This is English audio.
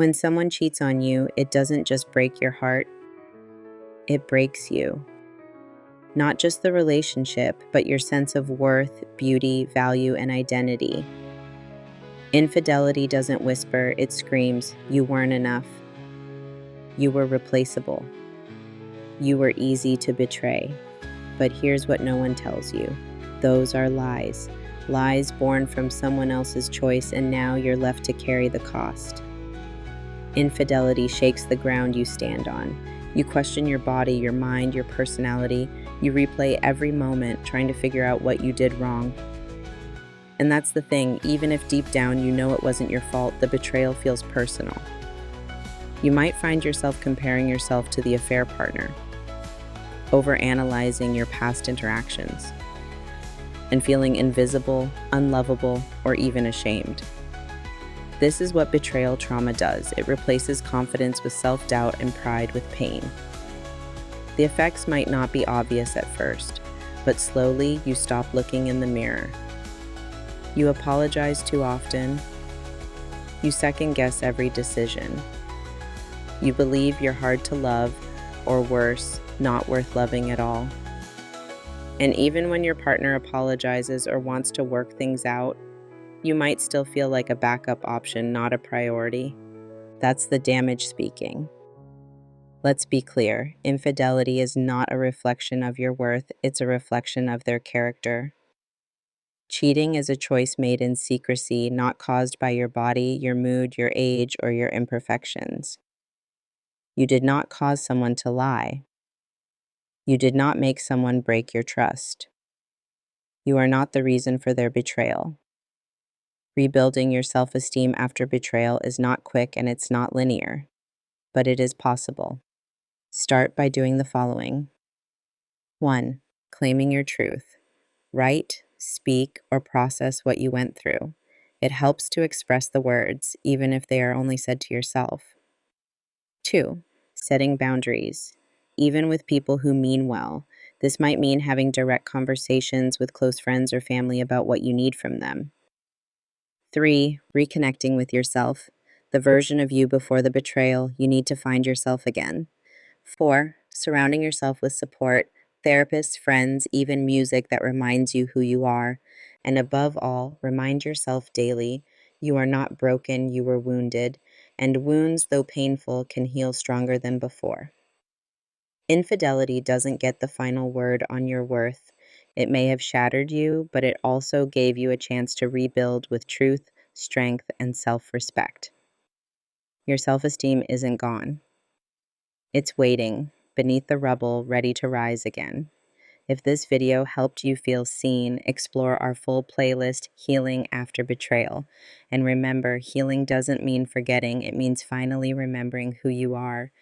When someone cheats on you, it doesn't just break your heart, it breaks you. Not just the relationship, but your sense of worth, beauty, value, and identity. Infidelity doesn't whisper, it screams, you weren't enough. You were replaceable. You were easy to betray. But here's what no one tells you. Those are lies. Lies born from someone else's choice, and now you're left to carry the cost. Infidelity shakes the ground you stand on. You question your body, your mind, your personality. You replay every moment, trying to figure out what you did wrong. And that's the thing, even if deep down you know it wasn't your fault, the betrayal feels personal. You might find yourself comparing yourself to the affair partner, overanalyzing your past interactions, and feeling invisible, unlovable, or even ashamed. This is what betrayal trauma does. It replaces confidence with self-doubt and pride with pain. The effects might not be obvious at first, but slowly you stop looking in the mirror. You apologize too often. You second-guess every decision. You believe you're hard to love, or worse, not worth loving at all. And even when your partner apologizes or wants to work things out, you might still feel like a backup option, not a priority. That's the damage speaking. Let's be clear, infidelity is not a reflection of your worth, it's a reflection of their character. Cheating is a choice made in secrecy, not caused by your body, your mood, your age, or your imperfections. You did not cause someone to lie. You did not make someone break your trust. You are not the reason for their betrayal. Rebuilding your self-esteem after betrayal is not quick and it's not linear, but it is possible. Start by doing the following. 1. Claiming your truth. Write, speak, or process what you went through. It helps to express the words, even if they are only said to yourself. 2. Setting boundaries. Even with people who mean well, this might mean having direct conversations with close friends or family about what you need from them. 3. Reconnecting with yourself. The version of you before the betrayal, you need to find yourself again. 4. Surrounding yourself with support, therapists, friends, even music that reminds you who you are. And above all, remind yourself daily, you are not broken, you were wounded, and wounds, though painful, can heal stronger than before. Infidelity doesn't get the final word on your worth. It may have shattered you, but it also gave you a chance to rebuild with truth, strength, and self-respect. Your self-esteem isn't gone. It's waiting beneath the rubble, ready to rise again. If this video helped you feel seen, explore our full playlist, Healing After Betrayal. And remember, healing doesn't mean forgetting, it means finally remembering who you are.